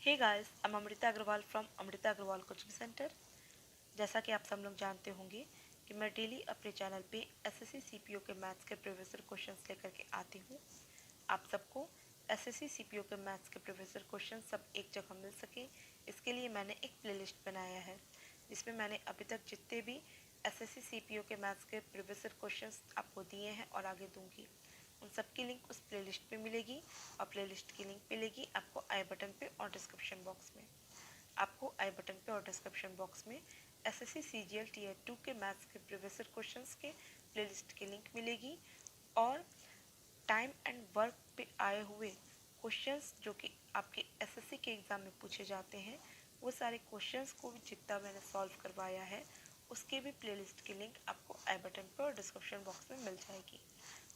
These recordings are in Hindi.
Hey guys, I am Amrita Agarwal from Amrita Agarwal coaching centre. जैसा कि आप सब लोग जानते होंगे कि मैं डेली अपने चैनल पे एसएससी सीपीओ के मैथ्स के प्रीवियस क्वेश्चंस लेकर के आती हूँ। आप सबको एसएससी सीपीओ के मैथ्स के प्रीवियस क्वेश्चन सब एक जगह मिल सके, इसके लिए मैंने एक प्लेलिस्ट बनाया है जिसमें मैंने अभी तक जितने भी एसएससी सीपीओ के मैथ्स के प्रीवियस क्वेश्चंस आपको दिए हैं और आगे दूंगी, उन सब की लिंक उस प्लेलिस्ट पे मिलेगी और प्लेलिस्ट की लिंक मिलेगी आपको आई बटन पे और डिस्क्रिप्शन बॉक्स में। आपको आई बटन पे और डिस्क्रिप्शन बॉक्स में एसएससी सीजीएल टीयर 2 के मैथ्स के प्रीवियस क्वेश्चंस के प्लेलिस्ट की लिंक मिलेगी और टाइम एंड वर्क पे आए हुए क्वेश्चंस जो कि आपके एसएससी के एग्ज़ाम में पूछे जाते हैं, वो सारे क्वेश्चंस को भी जितना मैंने सॉल्व करवाया है उसके भी प्लेलिस्ट की लिंक आपको आई बटन पर और डिस्क्रिप्शन बॉक्स में मिल जाएगी,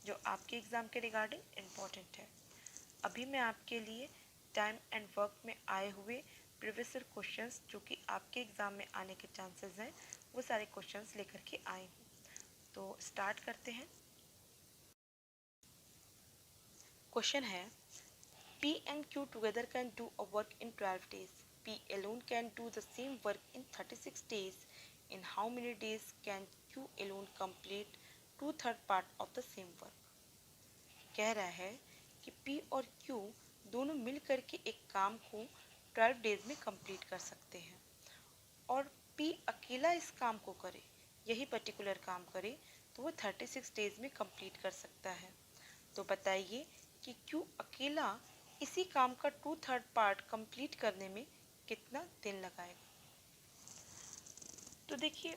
जो आपके एग्ज़ाम के रिगार्डिंग इम्पॉर्टेंट है। अभी मैं आपके लिए टाइम एंड वर्क में आए हुए प्रीवियस क्वेश्चंस जो कि आपके एग्ज़ाम में आने के चांसेस हैं, वो सारे क्वेश्चंस लेकर के आई हूँ। तो स्टार्ट करते हैं। क्वेश्चन है, P and Q together can do a work in 12 days. P alone can do the same work in 36 days. In how many days can Q alone complete 2/3 part of the same work? कह रहा है कि P और Q दोनों मिल कर के एक काम को 12 डेज में कंप्लीट कर सकते हैं और P अकेला इस काम को करे, यही पर्टिकुलर काम करे, तो वो 36 डेज में कंप्लीट कर सकता है। तो बताइए कि Q अकेला इसी काम का 2/3 पार्ट कंप्लीट करने में कितना दिन लगाएगा। तो देखिए,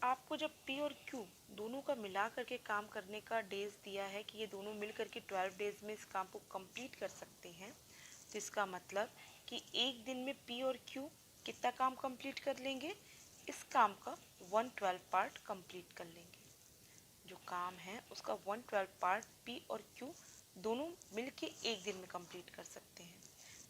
आपको जब P और Q दोनों का मिला करके काम करने का डेज दिया है कि ये दोनों मिल करके 12 डेज में इस काम को कंप्लीट कर सकते हैं, तो इसका मतलब कि एक दिन में P और Q कितना काम कंप्लीट कर लेंगे, इस काम का 1/12 पार्ट कंप्लीट कर लेंगे। जो काम है उसका 1/12 पार्ट P और Q दोनों मिलके एक दिन में कंप्लीट कर सकते हैं,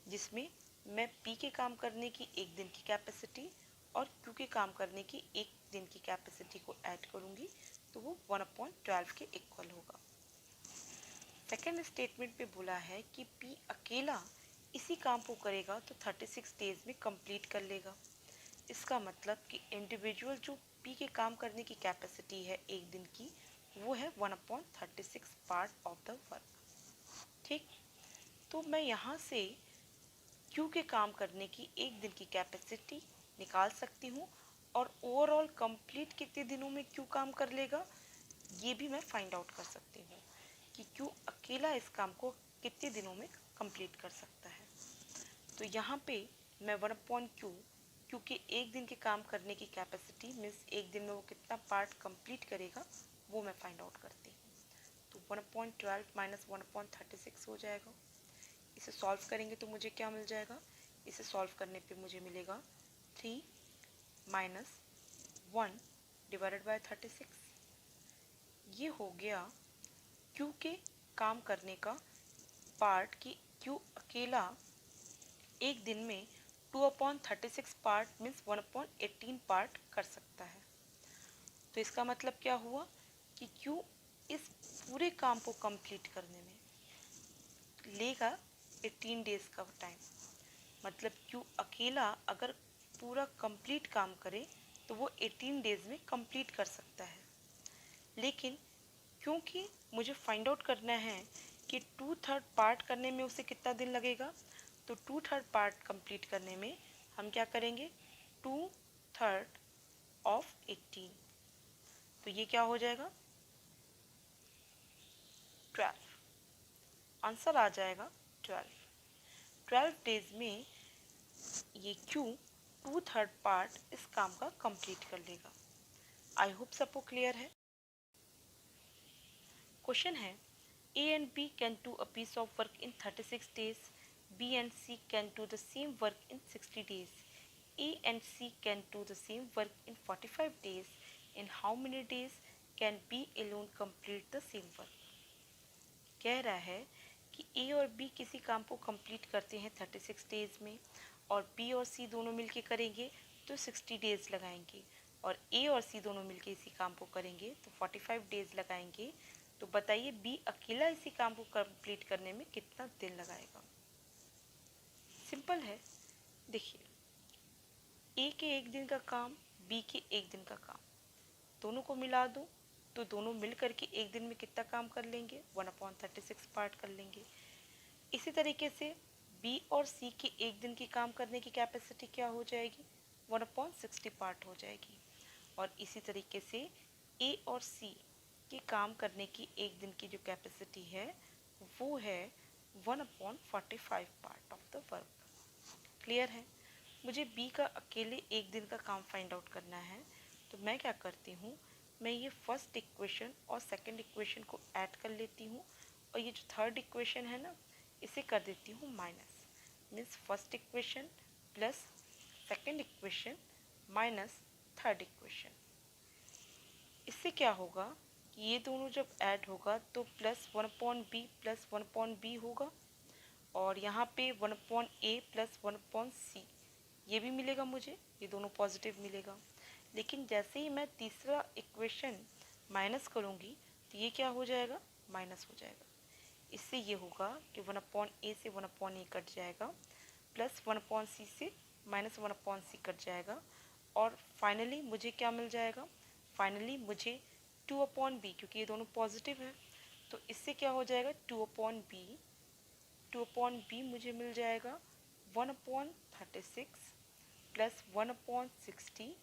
जिसमें मैं P के काम करने की एक दिन की कैपेसिटी और Q के काम करने की एक दिन की कैपेसिटी को ऐड करूंगी, तो वो 1/12 के इक्वल होगा। सेकेंड स्टेटमेंट पे बोला है कि P अकेला इसी काम को करेगा तो 36 डेज में कंप्लीट कर लेगा। इसका मतलब कि इंडिविजुअल जो P के काम करने की कैपेसिटी है एक दिन की, वो है 1/36 पार्ट ऑफ द वर्क। ठीक, तो मैं यहाँ से Q के काम करने की एक दिन की कैपेसिटी निकाल सकती हूँ और ओवरऑल कंप्लीट कितने दिनों में Q काम कर लेगा, ये भी मैं फाइंड आउट कर सकती हूँ कि Q अकेला इस काम को कितने दिनों में कंप्लीट कर सकता है। तो यहाँ पे मैं 1/Q क्योंकि एक दिन के काम करने की कैपेसिटी मीन्स एक दिन में वो कितना पार्ट कंप्लीट करेगा, वो मैं फाइंड आउट करती हूँ। तो 1/12 माइनस 1/36 हो जाएगा। इसे सॉल्व करेंगे तो मुझे क्या मिल जाएगा, इसे सॉल्व करने पे मुझे मिलेगा 3 माइनस 1 डिवाइडेड बाय 36। ये हो गया Q के काम करने का पार्ट कि Q अकेला एक दिन में 2/36 पार्ट मीन्स 1/18 पार्ट कर सकता है। तो इसका मतलब क्या हुआ कि Q इस पूरे काम को कंप्लीट करने में लेगा 18 डेज का टाइम। मतलब Q अकेला अगर पूरा कंप्लीट काम करे तो वो 18 डेज में कंप्लीट कर सकता है, लेकिन क्योंकि मुझे फाइंड आउट करना है कि 2/3 पार्ट करने में उसे कितना दिन लगेगा, तो 2/3 पार्ट कंप्लीट करने में हम क्या करेंगे, 2/3 ऑफ 18, तो ये क्या हो जाएगा 12। आंसर आ जाएगा 12 डेज में ये Q 2/3 पार्ट इस काम का कंप्लीट कर लेगा। आई होप सबको क्लियर है। क्वेश्चन है, A and B can do a piece of work in 36 days. B and C can do the same work in 60 days. A and C can do the same work in 45 days. In how many days can B alone complete the same work? कह रहा है कि A और B किसी काम को कंप्लीट करते हैं 36 डेज में और B और C दोनों मिलके करेंगे तो 60 डेज लगाएंगे, और A और C दोनों मिलके इसी काम को करेंगे तो 45 डेज लगाएंगे। तो बताइए B अकेला इसी काम को कंप्लीट करने में कितना दिन लगाएगा। सिंपल है, देखिए, ए के एक दिन का काम, बी के एक दिन का काम, दोनों को मिला दूँ तो दोनों मिल करके एक दिन में कितना काम कर लेंगे, 1/36 पार्ट कर लेंगे। इसी तरीके से बी और सी के एक दिन की काम करने की कैपेसिटी क्या हो जाएगी, 1/60 पार्ट हो जाएगी। और इसी तरीके से ए और सी के काम करने की एक दिन की जो कैपेसिटी है वो है 1/45 part of the work. Clear है। मुझे बी का अकेले एक दिन का काम फाइंड आउट करना है, तो मैं क्या करती हूँ, मैं ये फर्स्ट इक्वेशन और सेकंड इक्वेशन को ऐड कर लेती हूँ और ये जो थर्ड इक्वेशन है ना इसे कर देती हूँ minus. Means first equation plus second equation minus third equation. इससे क्या होगा कि ये दोनों जब ऐड होगा तो प्लस 1/b प्लस 1/b होगा और यहाँ पे 1/a प्लस 1/c ये भी मिलेगा मुझे, ये दोनों पॉजिटिव मिलेगा। लेकिन जैसे ही मैं तीसरा इक्वेशन माइनस करूँगी तो ये क्या हो जाएगा, माइनस हो जाएगा। इससे ये होगा कि 1/a से 1/a कट जाएगा, प्लस 1/c से माइनस 1/c कट जाएगा और फाइनली मुझे क्या मिल जाएगा, फाइनली मुझे 2/b, क्योंकि ये दोनों पॉजिटिव है तो इससे क्या हो जाएगा 2/b मुझे मिल जाएगा 1/36 प्लस 1/60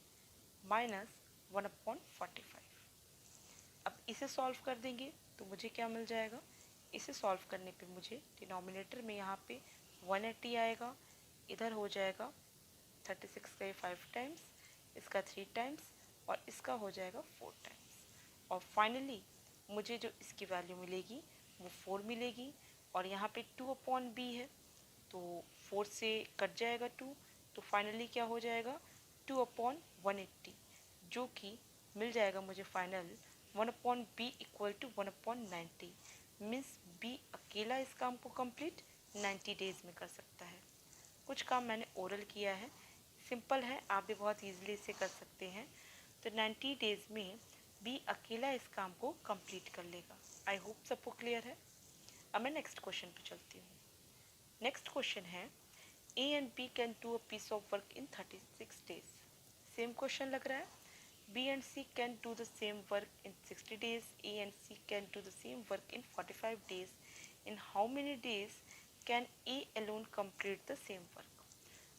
माइनस 1/45। अब इसे सॉल्व कर देंगे तो मुझे क्या मिल जाएगा, इसे सॉल्व करने पे मुझे डिनोमिनेटर में यहाँ पे 180 आएगा, इधर हो जाएगा 36 का ये 5 टाइम्स, इसका 3 टाइम्स और इसका हो जाएगा 4 टाइम्स। और फाइनली मुझे जो इसकी वैल्यू मिलेगी वो 4 मिलेगी और यहाँ पे 2/b है तो 4 से कट जाएगा 2, तो फाइनली क्या हो जाएगा 2/180, जो कि मिल जाएगा मुझे final 1/b equal to 1/90। Means b अकेला इस काम को कंप्लीट 90 डेज में कर सकता है। कुछ काम मैंने ओरल किया है, सिंपल है, आप भी बहुत ईजिली इसे कर सकते हैं। तो 90 डेज में बी अकेला इस काम को कंप्लीट कर लेगा। आई होप सबको क्लियर है। अब मैं नेक्स्ट क्वेश्चन पे चलती हूँ। नेक्स्ट क्वेश्चन है A and B can do a piece of work in 36 days. Same question लग रहा है। B and C can do the same work in 60 days. A and C can do the same work in 45 days. In how many days can A alone complete the same work?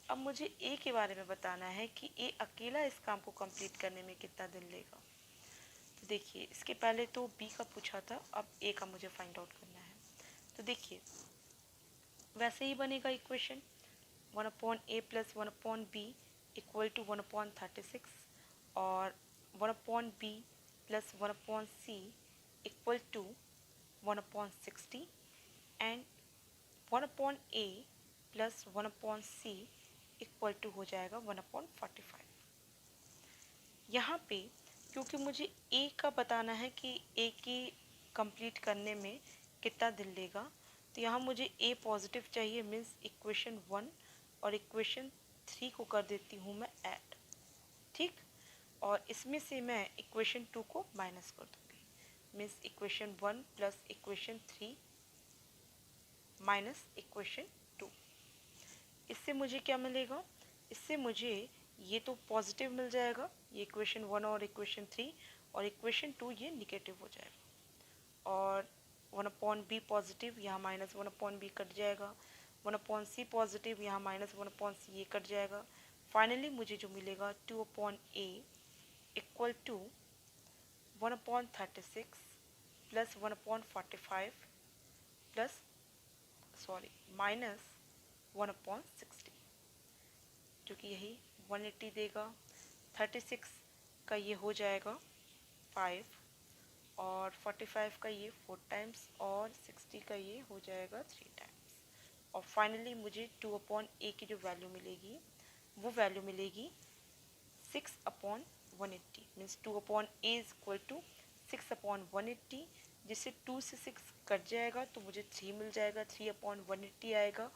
अब मुझे A के बारे में बताना है कि A अकेला इस काम को कंप्लीट करने में कितना दिन लेगा। तो देखिए, इसके पहले तो B का पूछा था, अब A का मुझे फाइंड आउट करना है। तो देखिए, वैसे ही बनेगा equation 1/a plus 1/b equal to 1/36 और 1/b plus 1/c equal to 1/60 and 1/a plus 1/c equal to हो जाएगा 1/45। यहाँ पे क्योंकि मुझे a का बताना है कि a की कंप्लीट करने में कितना दिन लेगा, तो यहाँ मुझे a पॉजिटिव चाहिए, मीन्स इक्वेशन 1 और इक्वेशन 3 को कर देती हूँ मैं ऐड, ठीक। और इसमें से मैं इक्वेशन 2 को माइनस कर दूँगी, means equation 1 plus equation 3 minus equation 2। इससे मुझे क्या मिलेगा, इससे मुझे ये तो पॉजिटिव मिल जाएगा, ये इक्वेशन 1 और इक्वेशन 3, और इक्वेशन 2 ये निगेटिव हो जाएगा। और 1/b पॉजिटिव, यहाँ माइनस 1/b कट जाएगा, 1/c पॉजिटिव, यहाँ माइनस 1/c ये कट जाएगा। फाइनली मुझे जो मिलेगा 2/a equal to 1/36 plus 1/45 plus minus 1/60, जो कि यही 180 देगा। 36 का ये हो जाएगा 5 और 45 का ये 4 टाइम्स और 60 का ये हो जाएगा 3 टाइम्स। और फाइनली मुझे 2/a की जो वैल्यू मिलेगी वो वैल्यू मिलेगी 6/180, means 2/a is equal to 6/180, जिससे 2 से 6 कट जाएगा तो मुझे 3 मिल जाएगा, 3/180 आएगा।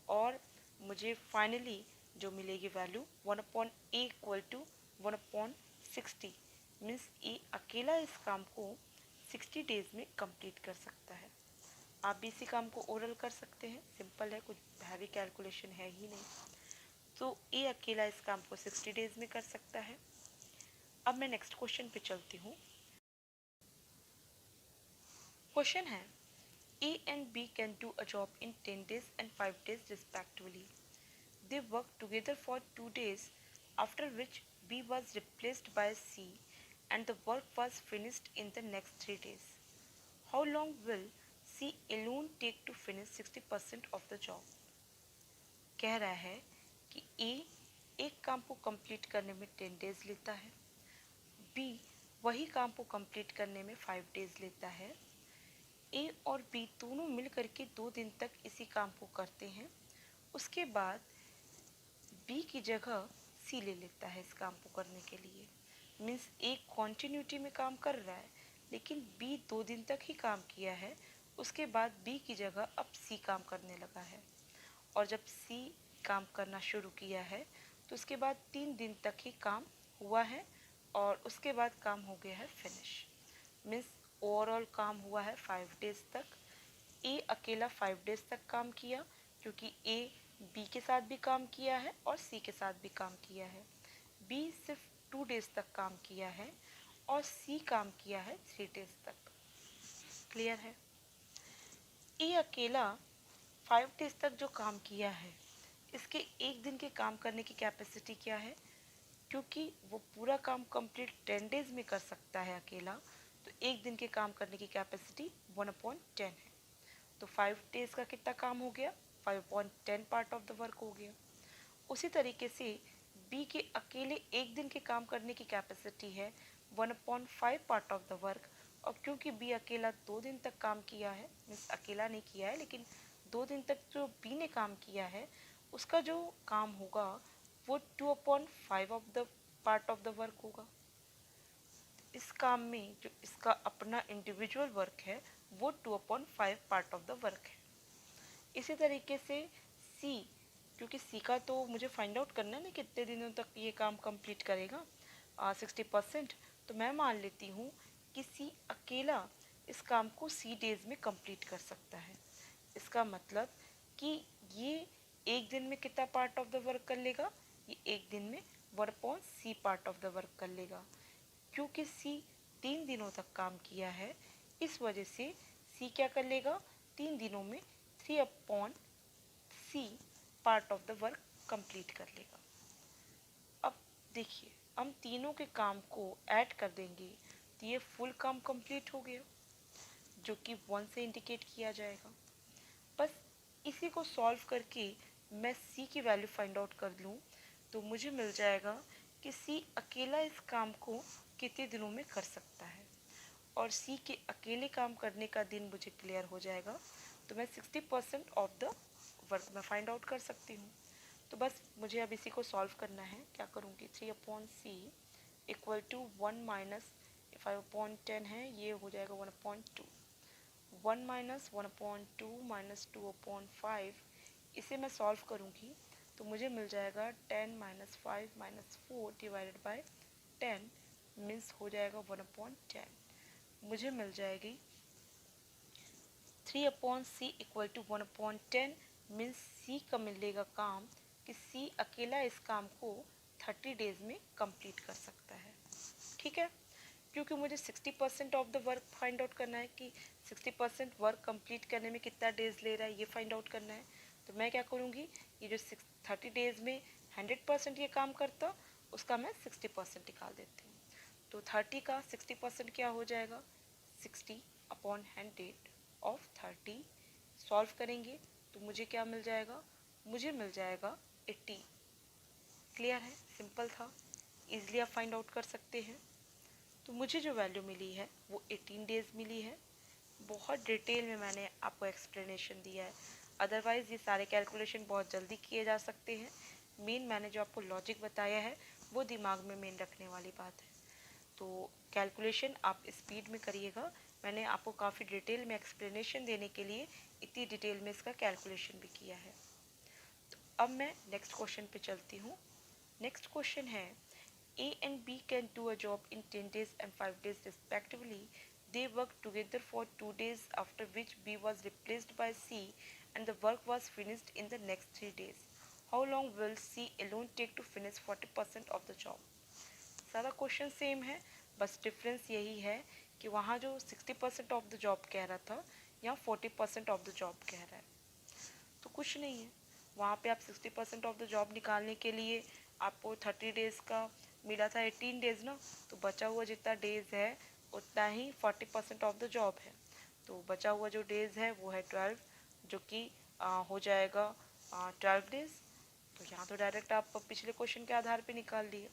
और मुझे फाइनली जो मिलेगी value 1/a equal to 1/60, means A अकेला इस काम को 60 डेज में कंप्लीट कर सकता है। आप भी इसी काम को ओरल कर सकते हैं, सिंपल है, कुछ हैवी कैलकुलेशन है ही नहीं। तो ए अकेला इस काम को 60 डेज में कर सकता है। अब मैं नेक्स्ट क्वेश्चन पे चलती हूँ। क्वेश्चन है A and B can do a job in 10 days and 5 days respectively. They worked together for 2 days, after which B was replaced by C and the work was finished in the next 3 days. How long will C alone take to finish 60% of the job? कह रहा है कि A एक काम को कंप्लीट करने में 10 डेज लेता है, B वही काम को कंप्लीट करने में 5 डेज लेता है। A और B दोनों मिल करके 2 दिन तक इसी काम को करते हैं। उसके बाद B की जगह C ले लेता है इस काम को करने के लिए। मीन्स A कॉन्टिन्यूटी में काम कर रहा है, लेकिन B 2 दिन तक ही काम किया है। उसके बाद B की जगह अब C काम करने लगा है, और जब C काम करना शुरू किया है तो उसके बाद 3 दिन तक ही काम हुआ है और उसके बाद काम हो गया है फिनिश। मीन्स ओवरऑल काम हुआ है 5 डेज तक। ए अकेला 5 डेज तक काम किया, क्योंकि ए बी के साथ भी काम किया है और सी के साथ भी काम किया है। बी सिर्फ 2 डेज तक काम किया है और सी काम किया है 3 डेज तक। क्लियर है? ए अकेला 5 डेज तक जो काम किया है, इसके एक दिन के काम करने की कैपेसिटी क्या है? क्योंकि वो पूरा काम कंप्लीट 10 डेज में कर सकता है अकेला, तो एक दिन के काम करने की कैपेसिटी 1/10 है। तो 5 डेज का कितना काम हो गया? 5/10 पार्ट ऑफ द वर्क हो गया। उसी तरीके से बी के अकेले एक दिन के काम करने की कैपेसिटी है 1/5 पार्ट ऑफ द वर्क, और क्योंकि बी अकेला 2 दिन तक काम किया है, मीन्स अकेला नहीं किया है लेकिन 2 दिन तक जो बी ने काम किया है, उसका जो काम होगा वो 2/5 of the part of the work होगा। इस काम में जो इसका अपना इंडिविजुअल वर्क है वो 2/5 पार्ट ऑफ द वर्क है। इसी तरीके से सी, क्योंकि सी का तो मुझे फाइंड आउट करना है ना कितने दिनों तक ये काम कंप्लीट करेगा, 60%। तो मैं मान लेती हूँ कि सी अकेला इस काम को सी डेज में कंप्लीट कर सकता है। इसका मतलब कि ये एक दिन में कितना पार्ट ऑफ द वर्क कर लेगा? ये एक दिन में 1/C part of the work कर लेगा। क्योंकि सी 3 दिनों तक काम किया है, इस वजह से सी क्या कर लेगा? 3 दिनों में 3/C part of the work complete कर लेगा। अब देखिए, हम तीनों के काम को ऐड कर देंगे तो ये फुल काम कंप्लीट हो गया, जो कि 1 से इंडिकेट किया जाएगा। बस इसी को सॉल्व करके मैं सी की वैल्यू फाइंड आउट कर लूँ तो मुझे मिल जाएगा कि सी अकेला इस काम को कितने दिनों में कर सकता है, और सी के अकेले काम करने का दिन मुझे क्लियर हो जाएगा, तो मैं 60% ऑफ द वर्क में फाइंड आउट कर सकती हूँ। तो बस मुझे अब इसी को सॉल्व करना है। क्या करूँगी? 3/C इक्वल टू 1 माइनस 5/10 है, ये हो जाएगा 1/2। 1 माइनस 1/2 माइनस 2/5, इसे मैं सॉल्व करूँगी तो मुझे मिल जाएगा 10 minus 5 minus 4 divided by 10, means हो जाएगा 1/10। मुझे मिल जाएगी 3/C इक्वल टू 1/10, मीन्स सी का मिलेगा काम कि सी अकेला इस काम को 30 डेज में कंप्लीट कर सकता है। ठीक है? क्योंकि मुझे 60% of the work find out करना है कि 60% वर्क कंप्लीट करने में कितना डेज ले रहा है, ये फाइंड आउट करना है। तो मैं क्या करूँगी, ये जो 30 डेज में 100% ये काम करता, उसका मैं 60% निकाल देती हूँ। तो 30 का 60% क्या हो जाएगा? 60/100 ऑफ 30। सॉल्व करेंगे तो मुझे क्या मिल जाएगा? मुझे मिल जाएगा 80। क्लियर है? सिंपल था, ईजिली आप फाइंड आउट कर सकते हैं। तो मुझे जो वैल्यू मिली है वो 18 डेज मिली है। बहुत डिटेल में मैंने आपको एक्सप्लेनेशन दिया है, अदरवाइज़ ये सारे कैलकुलेशन बहुत जल्दी किए जा सकते हैं। मेन मैंने जो आपको लॉजिक बताया है वो दिमाग में मेन रखने वाली बात है। तो कैलकुलेशन आप स्पीड में करिएगा। मैंने आपको काफ़ी डिटेल में एक्सप्लेनेशन देने के लिए इतनी डिटेल में इसका कैलकुलेशन भी किया है। तो अब मैं नेक्स्ट क्वेश्चन पे चलती हूँ। नेक्स्ट क्वेश्चन है A and B can do a job in 10 days and 5 days respectively. They worked together for 2 days, after which B was replaced by C and the work was finished in the next 3 days. How long will C alone take to finish 40% of the job. सारा क्वेश्चन सेम है, बस डिफरेंस यही है कि वहाँ जो 60% ऑफ द जॉब कह रहा था, यहाँ 40% ऑफ द जॉब कह रहा है। तो कुछ नहीं है, वहाँ पे आप 60% ऑफ द जॉब निकालने के लिए आपको 30 डेज़ का मिला था, 18 डेज़ ना, तो बचा हुआ जितना डेज़ है उतना ही 40% ऑफ द जॉब है। तो बचा हुआ जो डेज़ है वो है 12, जो कि हो जाएगा 12 डेज़। तो यहाँ तो डायरेक्ट आप पिछले क्वेश्चन के आधार पे निकाल लिए।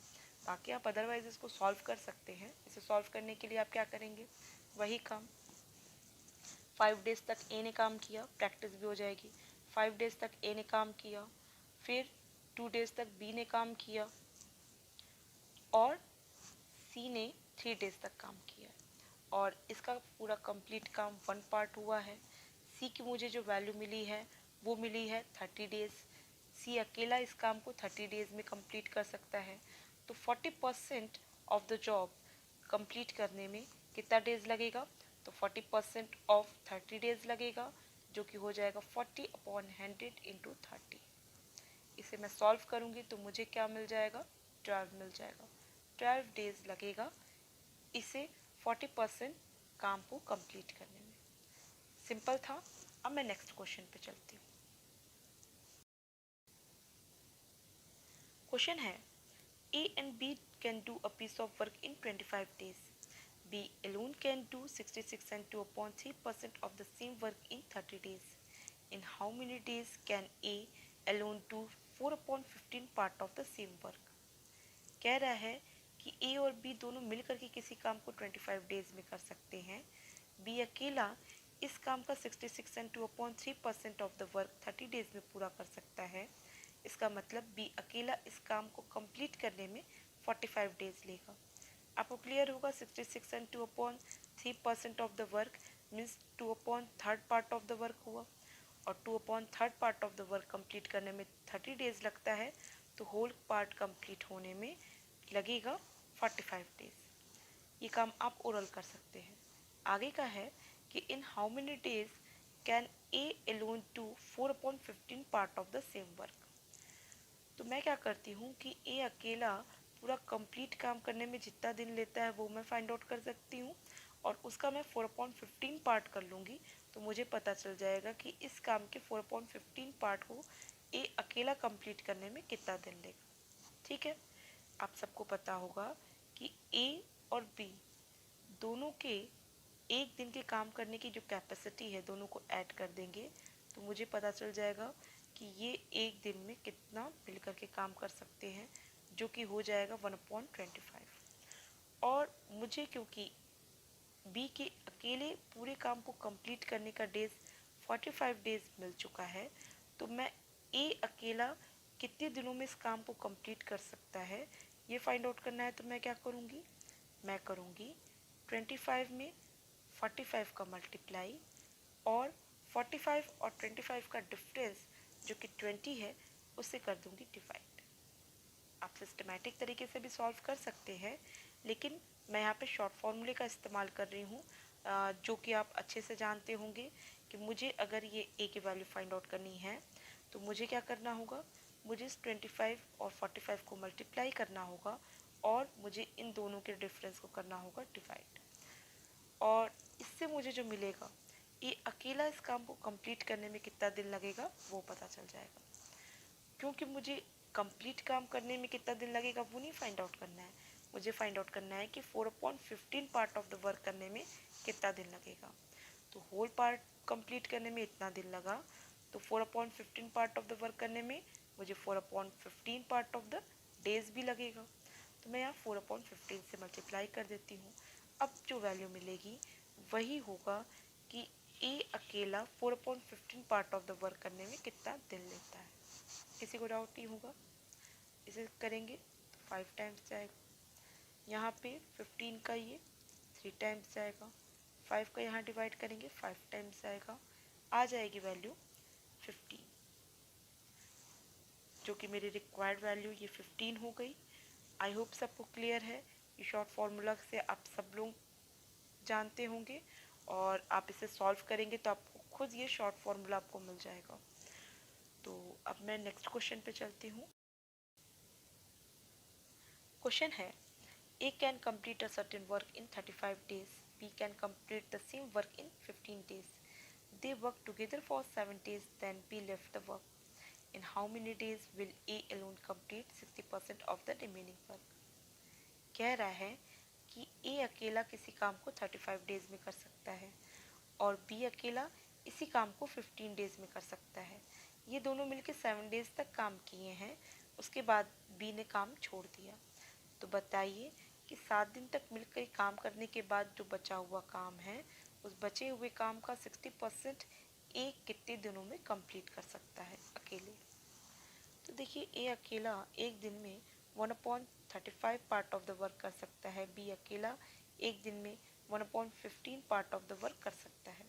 बाकी आप अदरवाइज इसको सॉल्व कर सकते हैं। इसे सॉल्व करने के लिए आप क्या करेंगे, वही काम 5 डेज़ तक ए ने काम किया, प्रैक्टिस भी हो जाएगी। 5 डेज़ तक ए ने काम किया, फिर 2 डेज़ तक बी ने काम किया और सी ने 3 डेज़ तक काम किया। और इसका पूरा कंप्लीट काम 1 पार्ट हुआ है। सी की मुझे जो वैल्यू मिली है वो मिली है 30 डेज़। सी अकेला इस काम को 30 डेज़ में कंप्लीट कर सकता है। तो 40% ऑफ द जॉब कंप्लीट करने में कितना डेज़ लगेगा, तो 40% ऑफ 30 डेज़ लगेगा, जो कि हो जाएगा 40/100 इंटू 30। इसे मैं सॉल्व करूँगी तो मुझे क्या मिल जाएगा, 12 मिल जाएगा। 12 डेज़ लगेगा इसे 40% काम को कंप्लीट करने में। सिंपल था। अब मैं नेक्स्ट क्वेश्चन पे चलती हूँ। क्वेश्चन है, A and B can do a piece of work in 25 days. B alone can do 66 and 2/3% of the same work in 30 days. In how many days can A alone do 4/15 part of the same work? कह रहा है कि A और B दोनों मिलकर के किसी काम को 25 डेज में कर सकते हैं। B अकेला इस काम का 66 and 2/3% of the work 30 days में पूरा कर सकता है। इसका मतलब बी अकेला इस काम को कंप्लीट करने में 45 डेज लेगा। आपको क्लियर होगा, 66 and 2/3% of the work means 2/3 part of the work हुआ, और 2/3 part of the work complete करने में 30 डेज लगता है, तो होल पार्ट कंप्लीट होने में लगेगा 45 डेज। ये काम आप ओरल कर सकते हैं। आगे का है कि in how many days can A alone do 4/15 part of the same work. तो मैं क्या करती हूँ कि ए अकेला पूरा कंप्लीट काम करने में जितना दिन लेता है वो मैं फाइंड आउट कर सकती हूँ, और उसका मैं 4/15 पार्ट कर लूँगी, तो मुझे पता चल जाएगा कि इस काम के 4/15 पार्ट को ए अकेला कंप्लीट करने में कितना दिन लेगा। ठीक है, आप सबको पता होगा कि ए और बी दोनों के एक दिन के काम करने की जो कैपेसिटी है दोनों को ऐड कर देंगे, तो मुझे पता चल जाएगा कि ये एक दिन में कितना मिल करके काम कर सकते हैं, जो कि हो जाएगा 1/25। और मुझे क्योंकि बी के अकेले पूरे काम को कंप्लीट करने का डेज 45 डेज मिल चुका है, तो मैं ए अकेला कितने दिनों में इस काम को कंप्लीट कर सकता है ये फाइंड आउट करना है। तो मैं क्या करूँगी, मैं करूँगी 25 में 45 का मल्टीप्लाई, और 45 और 25 का डिफरेंस जो कि 20 है उससे कर दूँगी डिवाइड। आप सिस्टमेटिक तरीके से भी सॉल्व कर सकते हैं, लेकिन मैं यहाँ पे शॉर्ट फॉर्मूले का इस्तेमाल कर रही हूँ, जो कि आप अच्छे से जानते होंगे कि मुझे अगर ये ए की वैल्यू फाइंड आउट करनी है तो मुझे क्या करना होगा, मुझे इस 25 और 45 को मल्टीप्लाई करना होगा, और मुझे इन दोनों के डिफरेंस को करना होगा डिवाइड। और इससे मुझे जो मिलेगा, ये अकेला इस काम को कंप्लीट करने में कितना दिन लगेगा वो पता चल जाएगा। क्योंकि मुझे कंप्लीट काम करने में कितना दिन लगेगा वो नहीं फाइंड आउट करना है, मुझे फाइंड आउट करना है कि 4/15 पार्ट ऑफ द वर्क करने में कितना दिन लगेगा। तो होल पार्ट कंप्लीट करने में इतना दिन लगा, तो 4/15 पार्ट ऑफ द वर्क करने में मुझे 4/15 पार्ट ऑफ द डेज भी लगेगा। तो मैं यहाँ 4/15 से मल्टीप्लाई कर देती हूँ। अब जो वैल्यू मिलेगी वही होगा कि ए अकेला 4/15 पार्ट ऑफ द वर्क करने में कितना दिन लेता है। किसी को डाउट नहीं होगा, इसे करेंगे तो 5 टाइम्स जाएगा, यहाँ पे 15 का ये 3 टाइम्स जाएगा, 5 का यहाँ डिवाइड करेंगे 5 टाइम्स जाएगा, आ जाएगी वैल्यू 15, जो कि मेरी रिक्वायर्ड वैल्यू ये 15 हो गई। आई होप सबको क्लियर है। ये शॉर्ट फार्मूला से आप सब लोग जानते होंगे, और आप इसे सॉल्व करेंगे तो आपको खुद ये शॉर्ट फार्मूला आपको मिल जाएगा। तो अब मैं नेक्स्ट क्वेश्चन पे चलती हूँ। क्वेश्चन है, A can complete a certain work in 35 days. B can complete the same work in 15 days. They work together for 7 days, then B left the work. In how many days will A alone complete 60% of the remaining work? कह रहा है कि A अकेला किसी काम को 35 डेज में कर सकता है और B अकेला इसी काम को 15 डेज में कर सकता है। ये दोनों मिलकर 7 डेज तक काम किए हैं, उसके बाद B ने काम छोड़ दिया। तो बताइए कि 7 दिन तक मिलकर काम करने के बाद जो बचा हुआ काम है, उस बचे हुए काम का 60% A कितने दिनों में कंप्लीट कर सकता है अकेले। तो देखिए, ए अकेला एक दिन में 1/35 पार्ट ऑफ द वर्क कर सकता है, बी अकेला एक दिन में 1/15 पार्ट ऑफ द वर्क कर सकता है।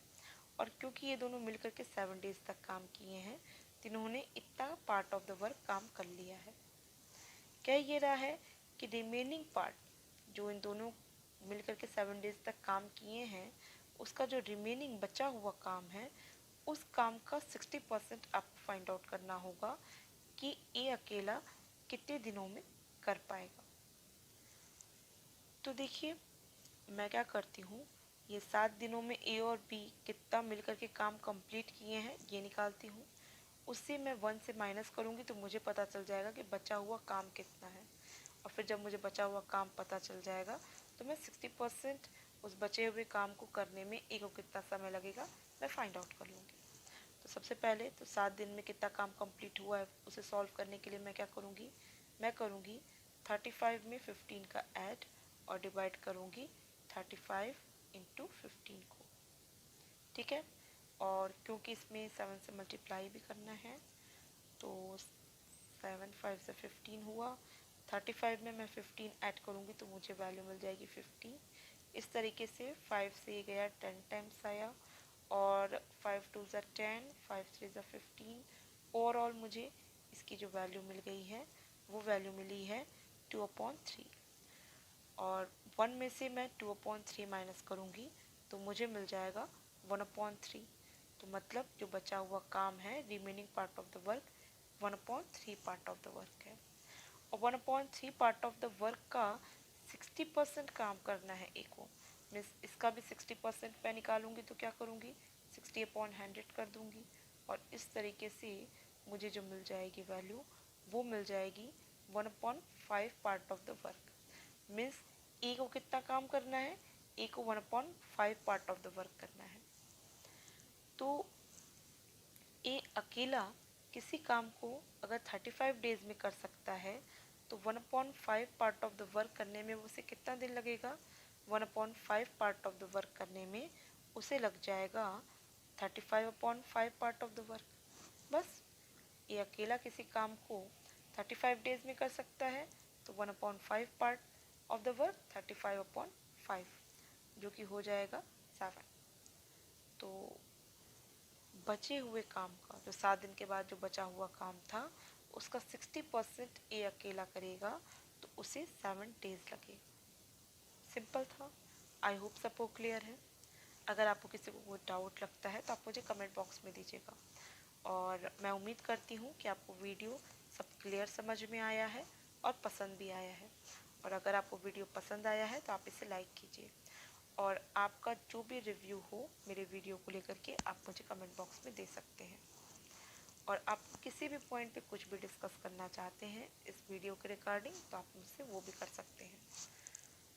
और क्योंकि ये दोनों मिलकर के 7 डेज तक काम किए हैं, तो इन्होंने इतना पार्ट ऑफ द वर्क काम कर लिया है। कह ये रहा है कि रिमेनिंग पार्ट जो इन दोनों मिलकर के 7 डेज तक काम किए हैं, उसका जो रिमेनिंग बचा हुआ काम है, उस काम का 60% आपको फाइंड आउट करना होगा कि ए अकेला कितने दिनों में कर पाएगा। तो देखिए, मैं क्या करती हूँ, ये 7 दिनों में ए और बी कितना मिलकर के काम कंप्लीट किए हैं ये निकालती हूँ। उससे मैं 1 से माइनस करूँगी तो मुझे पता चल जाएगा कि बचा हुआ काम कितना है। और फिर जब मुझे बचा हुआ काम पता चल जाएगा तो मैं 60% उस बचे हुए काम को करने में ए को कितना समय लगेगा मैं फाइंड आउट कर लूँगी। तो सबसे पहले तो 7 दिन में कितना काम कंप्लीट हुआ है उसे सॉल्व करने के लिए मैं क्या करूँगी, मैं करूँगी 35 में 15 का ऐड और डिवाइड करूँगी 35 इंटू 15 को। ठीक है, और क्योंकि इसमें 7 से मल्टीप्लाई भी करना है तो 7 5 से 15 हुआ, 35 में मैं 15 ऐड करूँगी तो मुझे वैल्यू मिल जाएगी 50। इस तरीके से 5 से ये गया 10 टाइम्स आया और 5 2 ज़ा 10, 5 3 ज़ा 15। ओवरऑल मुझे इसकी जो वैल्यू मिल गई है वो वैल्यू मिली है 2/3। और 1 में से मैं 2/3 माइनस करूँगी तो मुझे मिल जाएगा 1/3। तो मतलब जो बचा हुआ काम है, remaining part of the work 1/3 part of the work है। और 1/3 पार्ट ऑफ द वर्क का 60% काम करना है ए को। मैं इसका भी 60% मैं निकालूंगी तो क्या करूँगी, 60/100 कर दूंगी और इस तरीके से मुझे जो मिल जाएगी वैल्यू वो मिल जाएगी 1/5 part of the work. Means A को कितना काम करना है, ए को 1/5 पार्ट ऑफ द वर्क करना है। तो ए अकेला किसी काम को अगर 35 डेज में कर सकता है तो 1/5 पार्ट ऑफ द वर्क करने में उसे कितना दिन लगेगा, 1/5 पार्ट ऑफ द वर्क करने में उसे लग जाएगा 35/5 पार्ट ऑफ द वर्क। बस ये अकेला किसी काम को 35 डेज में कर सकता है तो 1/5 पार्ट ऑफ द वर्क 35/5 जो कि हो जाएगा 7। तो बचे हुए काम का जो 7 दिन के बाद जो बचा हुआ काम था उसका 60% ए अकेला करेगा तो उसे 7 डेज लगेगा। सिंपल था। आई होप सबको क्लियर है। अगर आपको किसी को कोई डाउट लगता है तो आप मुझे कमेंट बॉक्स में दीजिएगा। और मैं उम्मीद करती हूँ कि आपको वीडियो सब क्लियर समझ में आया है और पसंद भी आया है। और अगर आपको वीडियो पसंद आया है तो आप इसे लाइक कीजिए और आपका जो भी रिव्यू हो मेरे वीडियो को लेकर के आप मुझे कमेंट बॉक्स में दे सकते हैं। और आप किसी भी पॉइंट पे कुछ भी डिस्कस करना चाहते हैं इस वीडियो के रिगार्डिंग तो आप मुझसे वो भी कर सकते हैं।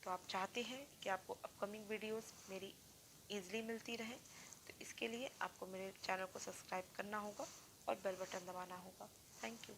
तो आप चाहते हैं कि आपको अपकमिंग वीडियोस मेरी ईजिली मिलती रहे तो इसके लिए आपको मेरे चैनल को सब्सक्राइब करना होगा और बेल बटन दबाना होगा। Thank you.